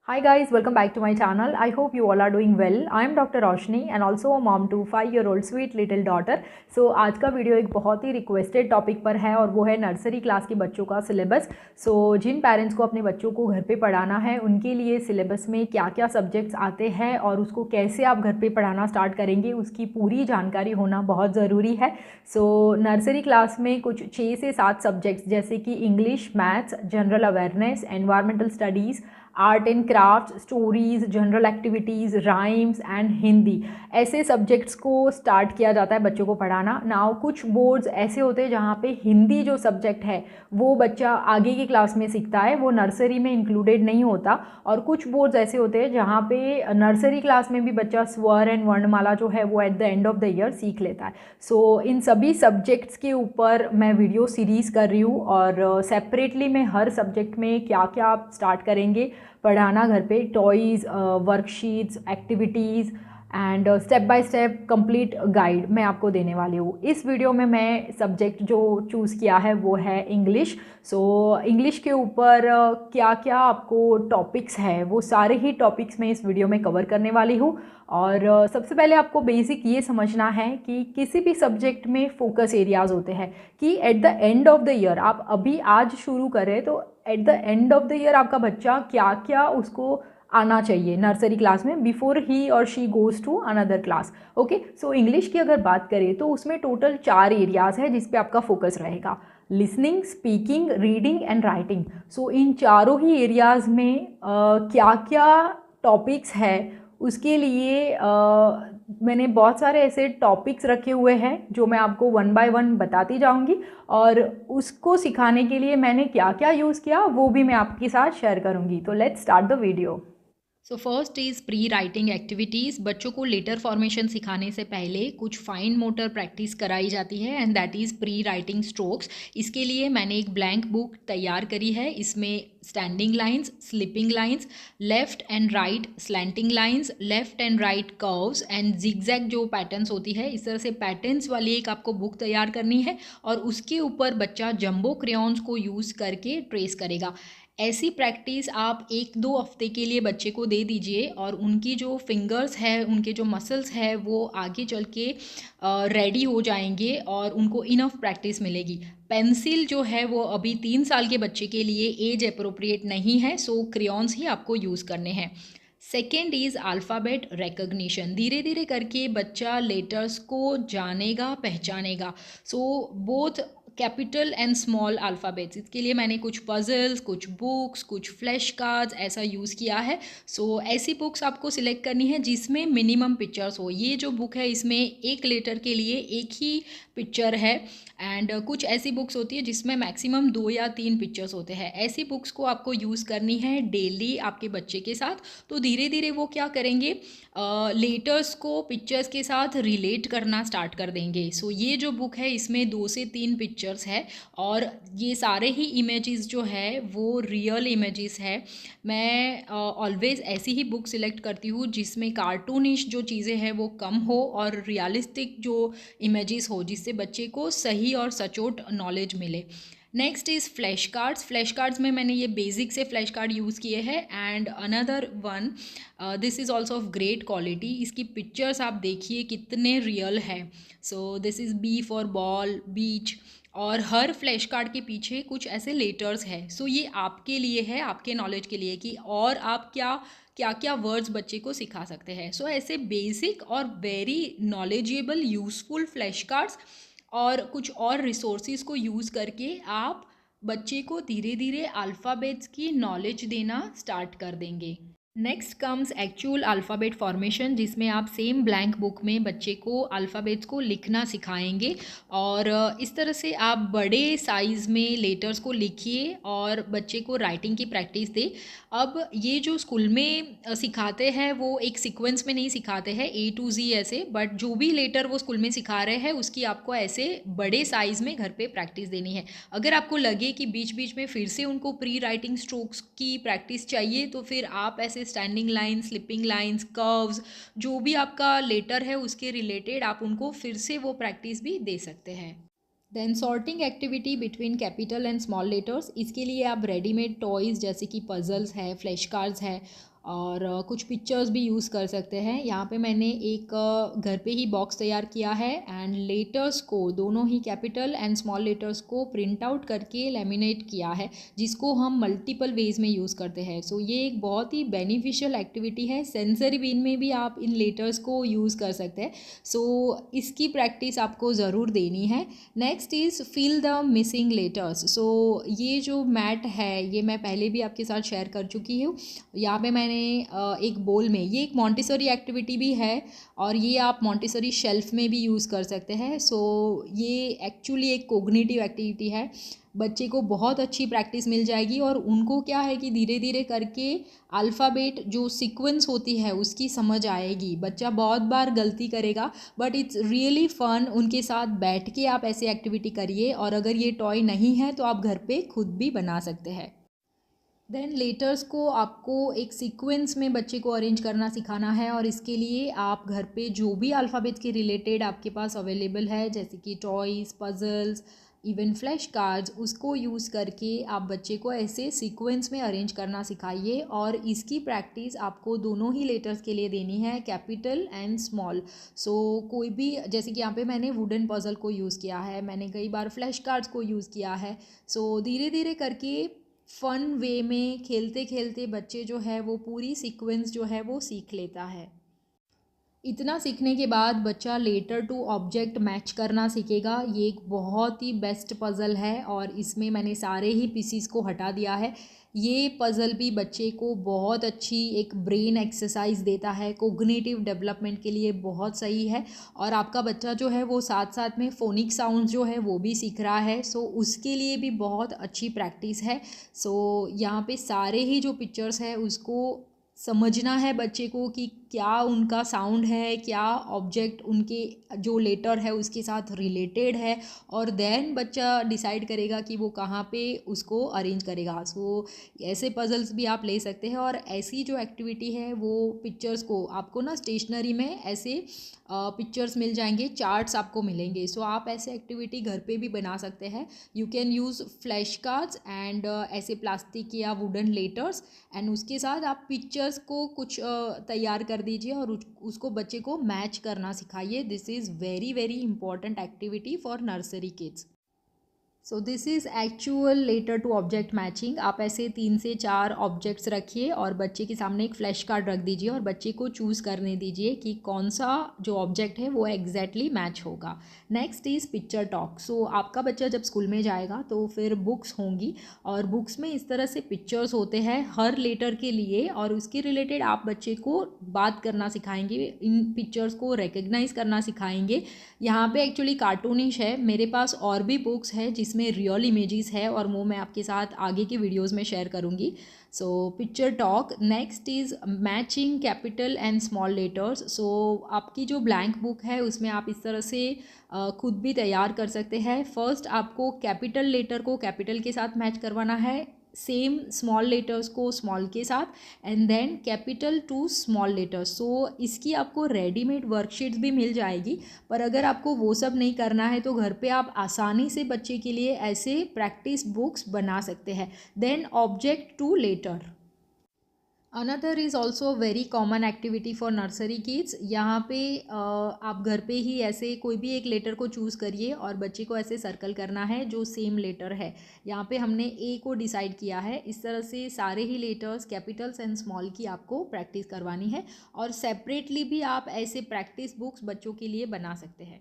Hi guys, welcome back to my channel. I hope you all are doing well. I am Dr. Roshni and also a mom to 5-year-old sweet little daughter. So आज का video एक बहुत he requested topic पर है और वो है nursery class के बच्चों का सिलेबस. सो जिन पेरेंट्स को अपने बच्चों को घर पे पढ़ाना है उनके लिए सिलेबस में क्या क्या सब्जेक्ट्स आते हैं और उसको कैसे आप घर पे पढ़ाना स्टार्ट करेंगे उसकी पूरी जानकारी होना बहुत ज़रूरी है. सो नर्सरी क्लास में कुछ 6 से 7 सब्जेक्ट्स जैसे कि English, maths, general awareness, environmental studies, art and craft, stories, general activities, rhymes and Hindi, ऐसे सब्जेक्ट्स को स्टार्ट किया जाता है बच्चों को पढ़ाना. नाउ कुछ बोर्ड्स ऐसे होते हैं जहाँ पे हिंदी जो सब्जेक्ट है वो बच्चा आगे की क्लास में सीखता है, वो नर्सरी में इंक्लूडेड नहीं होता. और कुछ बोर्ड्स ऐसे होते हैं जहाँ पे नर्सरी क्लास में भी बच्चा स्वर एंड वर्णमाला जो है वो eight the end of the year सीख लेता है. सो इन सभी सब्जेक्ट्स के ऊपर मैं वीडियो सीरीज़ कर रही हूँ और सेपरेटली मैं हर सब्जेक्ट में क्या क्या आप स्टार्ट करेंगे पढ़ाना घर पे, toys, worksheets, activities and step by step complete guide मैं आपको देने वाली हूँ. इस वीडियो में मैं सब्जेक्ट जो चूज़ किया है वो है इंग्लिश. सो इंग्लिश के ऊपर क्या क्या आपको टॉपिक्स है वो सारे ही टॉपिक्स मैं इस वीडियो में कवर करने वाली हूँ. और सबसे पहले आपको बेसिक ये समझना है कि किसी भी सब्जेक्ट में फोकस एरियाज़ होते हैं कि at the end of the year आप अभी आज शुरू करें तो at the end of the year आपका बच्चा क्या क्या उसको आना चाहिए नर्सरी क्लास में बिफोर ही और she goes to another class. Okay, so English की अगर बात करें तो उसमें टोटल 4 एरियाज़ है जिस पे आपका फोकस रहेगा: listening, speaking, reading and writing. So इन चारों ही एरियाज़ में क्या क्या टॉपिक्स है उसके लिए मैंने बहुत सारे ऐसे टॉपिक्स रखे हुए हैं जो मैं आपको वन बाय वन बताती जाऊंगी और उसको सिखाने के लिए मैंने क्या क्या यूज़ किया वो भी मैं आपके साथ शेयर करूंगी. तो let's start the video. So first is pre writing activities. बच्चों को लेटर फॉर्मेशन सिखाने से पहले कुछ फाइन मोटर प्रैक्टिस कराई जाती है and that is pre writing strokes. इसके लिए मैंने एक ब्लैंक बुक तैयार करी है. इसमें standing lines, sleeping lines, left and right slanting lines, left and right curves and zigzag जो पैटर्न्स होती है, इस तरह से पैटर्न्स वाली एक आपको बुक तैयार करनी है और उसके ऊपर बच्चा जंबो क्रेयॉन्स को यूज़ करके ट्रेस करेगा. ऐसी प्रैक्टिस आप 1-2 हफ्ते के लिए बच्चे को दे दीजिए और उनकी जो फिंगर्स है, उनके जो मसल्स है वो आगे चल के रेडी हो जाएंगे और उनको इनफ प्रैक्टिस मिलेगी. पेंसिल जो है वो अभी 3 साल के बच्चे के लिए एज अप्रोप्रिएट नहीं है, सो क्रेयॉन्स ही आपको यूज़ करने हैं. Second is alphabet recognition. धीरे धीरे करके बच्चा लेटर्स को जानेगा, पहचानेगा. So both capital and small alphabets, इसके लिए मैंने कुछ पजल्स, कुछ बुक्स, कुछ फ्लैश कार्ड्स ऐसा यूज़ किया है. सो ऐसी बुक्स आपको सिलेक्ट करनी है जिसमें मिनिमम पिक्चर्स हो. ये जो बुक है इसमें एक लेटर के लिए एक ही पिक्चर है एंड कुछ ऐसी बुक्स होती है जिसमें मैक्सिमम 2 या 3 पिक्चर्स होते हैं. ऐसी बुक्स को आपको यूज़ करनी है डेली आपके बच्चे के साथ. तो धीरे धीरे वो क्या करेंगे, लेटर्स को पिक्चर्स के साथ रिलेट करना स्टार्ट कर देंगे. सो ये जो बुक है इसमें 2 से 3 पिक्चर्स है और ये सारे ही इमेजेस जो है वो रियल इमेजेस है. मैं ऑलवेज़ ऐसी ही बुक सिलेक्ट करती हूँ जिसमें कार्टूनिश जो चीज़ें हैं वो कम हो और रियलिस्टिक जो इमेजेस हो जिससे बच्चे को सही और सचोट नॉलेज मिले. Next is flash cards. Flash cards में मैंने ये बेसिक से फ्लैश कार्ड यूज़ किए हैं and another one, this is also of great quality. इसकी पिक्चर्स आप देखिए कितने रियल है. So this is B for ball, beach और हर फ्लैश कार्ड के पीछे कुछ ऐसे लेटर्स हैं. सो ये आपके लिए है, आपके नॉलेज के लिए कि और आप क्या क्या क्या वर्ड्स बच्चे को सिखा सकते हैं. सो ऐसे बेसिक और very knowledgeable useful flash cards और कुछ और रिसोर्सेज को यूज़ करके आप बच्चे को धीरे धीरे अल्फ़ाबेट्स की नॉलेज देना स्टार्ट कर देंगे. Next comes actual alphabet formation, जिसमें आप सेम ब्लैंक बुक में बच्चे को अल्फ़ाबेट्स को लिखना सिखाएंगे और इस तरह से आप बड़े साइज़ में लेटर्स को लिखिए और बच्चे को राइटिंग की प्रैक्टिस दें. अब ये जो स्कूल में सिखाते हैं वो एक सीक्वेंस में नहीं सिखाते हैं A to Z ऐसे, बट जो भी लेटर वो स्कूल में सिखा रहे हैं उसकी आपको ऐसे बड़े साइज़ में घर पे प्रैक्टिस देनी है. अगर आपको लगे कि बीच बीच में फिर से उनको प्री राइटिंग स्ट्रोक्स की प्रैक्टिस चाहिए तो फिर आप ऐसे standing line, sleeping lines, curves, जो भी आपका लेटर है उसके रिलेटेड आप उनको फिर से वो प्रैक्टिस भी दे सकते हैं. Then sorting activity between capital and small letters. इसके लिए आप रेडीमेड टॉयज़ जैसे कि पजल्स है, फ्लैश कार्ड्स है और कुछ पिक्चर्स भी यूज़ कर सकते हैं। यहाँ पे मैंने एक घर पे ही बॉक्स तैयार किया है एंड लेटर्स को, दोनों ही कैपिटल एंड स्मॉल लेटर्स को प्रिंट आउट करके लेमिनेट किया है, जिसको हम मल्टीपल वेज में यूज़ करते हैं। सो ये एक बहुत ही बेनिफिशियल एक्टिविटी है। सेंसरी बीन में भी आप इन लेटर्स को यूज़ कर सकते हैं। सो इसकी प्रैक्टिस आपको ज़रूर देनी है। Next is fill the missing letters. So ये जो मैट है ये मैं पहले भी आपके साथ शेयर कर चुकी हूँ। यहाँ पे मैंने एक बोल में, ये एक मॉन्टेसरी एक्टिविटी भी है और ये आप मॉन्टेसरी शेल्फ में भी यूज़ कर सकते हैं। सो ये एक्चुअली एक कोग्निटिव एक्टिविटी है। बच्चे को बहुत अच्छी प्रैक्टिस मिल जाएगी और उनको क्या है कि धीरे धीरे करके अल्फ़ाबेट जो सीक्वेंस होती है उसकी समझ आएगी। बच्चा बहुत बार गलती करेगा बट इट्स रियली फ़न। उनके साथ बैठ के आप ऐसी एक्टिविटी करिए और अगर ये टॉय नहीं है तो आप घर पे खुद भी बना सकते हैं। देन लेटर्स को आपको एक सीक्वेंस में बच्चे को अरेंज करना सिखाना है और इसके लिए आप घर पे जो भी अल्फ़ाबेट्स के रिलेटेड आपके पास अवेलेबल है, जैसे कि toys, puzzles, even flash cards, उसको यूज़ करके आप बच्चे को ऐसे सीक्वेंस में अरेंज करना सिखाइए। और इसकी प्रैक्टिस आपको दोनों ही लेटर्स के लिए देनी है, कैपिटल एंड स्मॉल। सो कोई भी, जैसे कि यहाँ पे मैंने वुडन पज़ल को यूज़ किया है, मैंने कई बार फ्लैश कार्ड्स को यूज़ किया है। सो धीरे धीरे करके फ़न वे में खेलते खेलते बच्चे जो है वो पूरी सीक्वेंस जो है वो सीख लेता है। इतना सीखने के बाद बच्चा लेटर टू ऑब्जेक्ट मैच करना सीखेगा। ये एक बहुत ही बेस्ट पज़ल है और इसमें मैंने सारे ही पीसीस को हटा दिया है। ये पज़ल भी बच्चे को बहुत अच्छी एक ब्रेन एक्सरसाइज देता है, कोग्निटिव डेवलपमेंट के लिए बहुत सही है। और आपका बच्चा जो है वो साथ साथ में फोनिक साउंड जो है वो भी सीख रहा है, सो उसके लिए भी बहुत अच्छी प्रैक्टिस है। सो यहाँ पे सारे ही जो पिक्चर्स है उसको समझना है बच्चे को कि क्या उनका साउंड है, क्या ऑब्जेक्ट उनके जो लेटर है उसके साथ रिलेटेड है, और देन बच्चा डिसाइड करेगा कि वो कहाँ पे उसको अरेंज करेगा। सो ऐसे पजल्स भी आप ले सकते हैं। और ऐसी जो एक्टिविटी है वो पिक्चर्स को आपको ना स्टेशनरी में ऐसे पिक्चर्स मिल जाएंगे, चार्ट्स आपको मिलेंगे। सो आप ऐसे एक्टिविटी घर पे भी बना सकते हैं। You can use flash cards and ऐसे प्लास्टिक या वुडन लेटर्स एंड उसके साथ आप पिक्चर्स को कुछ तैयार कर दीजिए और उसको बच्चे को मैच करना सिखाइए। This is very very important activity for nursery kids. So this is actual letter to object matching. आप ऐसे 3 से 4 ऑब्जेक्ट्स रखिए और बच्चे के सामने एक फ्लैश कार्ड रख दीजिए और बच्चे को चूज़ करने दीजिए कि कौन सा जो ऑब्जेक्ट है वो एग्जैक्टली मैच होगा। Next is picture talk. So आपका बच्चा जब स्कूल में जाएगा तो फिर बुक्स होंगी और बुक्स में इस तरह से पिक्चर्स होते हैं हर लेटर के लिए और उसके रिलेटेड आप बच्चे को बात करना सिखाएंगे, इन पिक्चर्स को रिकग्नाइज करना सिखाएंगे। यहाँ पे एक्चुअली कार्टूनिश है, मेरे पास और भी बुक्स है जिसमें रियल इमेजेस है और वो मैं आपके साथ आगे के वीडियोस में शेयर करूँगी। So picture talk. Next is matching capital and small letters. So आपकी जो ब्लैंक बुक है उसमें आप इस तरह से खुद भी तैयार कर सकते हैं। फर्स्ट आपको कैपिटल लेटर को कैपिटल के साथ मैच करवाना है, सेम स्मॉल लेटर्स को स्मॉल के साथ, and then capital to small letters. So इसकी आपको रेडीमेड वर्कशीट्स भी मिल जाएगी, पर अगर आपको वो सब नहीं करना है तो घर पे आप आसानी से बच्चे के लिए ऐसे प्रैक्टिस बुक्स बना सकते हैं। Then object to letter. Another is also very common activity for nursery kids. यहाँ पे आप घर पे ही ऐसे कोई भी एक लेटर को चूज़ करिए और बच्चे को ऐसे सर्कल करना है जो सेम लेटर है। यहाँ पे हमने ए को डिसाइड किया है। इस तरह से सारे ही लेटर्स कैपिटल्स एंड स्मॉल की आपको प्रैक्टिस करवानी है और सेपरेटली भी आप ऐसे प्रैक्टिस बुक्स बच्चों के लिए बना सकते हैं।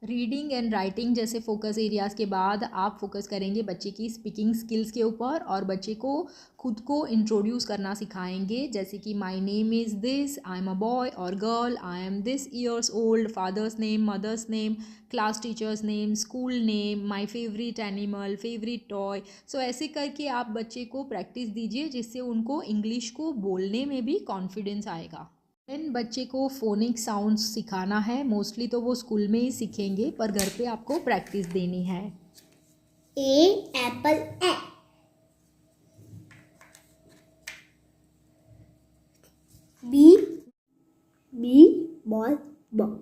रीडिंग एंड राइटिंग जैसे फोकस एरियाज़ के बाद आप फोकस करेंगे बच्चे की स्पीकिंग स्किल्स के ऊपर और बच्चे को खुद को इंट्रोड्यूस करना सिखाएंगे, जैसे कि my name is this, I am a boy और girl, I am this years old, father's name, mother's name, class teacher's name, school name, my favourite animal, favourite toy. So ऐसे करके आप बच्चे को प्रैक्टिस दीजिए जिससे उनको इंग्लिश को बोलने में भी कॉन्फिडेंस आएगा। देन बच्चे को फोनिक साउंड्स सिखाना है। मोस्टली तो वो स्कूल में ही सीखेंगे पर घर पे आपको प्रैक्टिस देनी है। A apple A, B ball ball,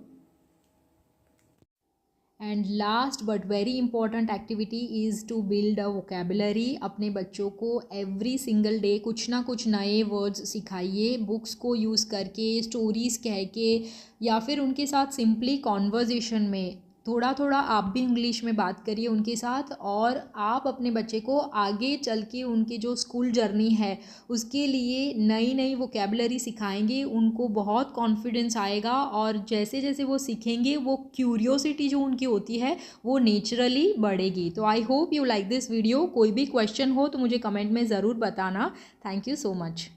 and and last but very important activity is to build a vocabulary. अपने बच्चों को एवरी सिंगल डे कुछ ना कुछ नए वर्ड्स सिखाइए, बुक्स को यूज़ करके, स्टोरीज़ कह के, या फिर उनके साथ सिंपली कॉन्वर्जेशन में थोड़ा थोड़ा आप भी इंग्लिश में बात करिए उनके साथ। और आप अपने बच्चे को आगे चल के उनकी जो स्कूल जर्नी है उसके लिए नई नई वोकेबलरी सिखाएंगे, उनको बहुत कॉन्फिडेंस आएगा, और जैसे जैसे वो सीखेंगे वो क्यूरियोसिटी जो उनकी होती है वो नेचुरली बढ़ेगी। तो I hope you like this video. कोई भी क्वेश्चन हो तो मुझे कमेंट में ज़रूर बताना। Thank you so much.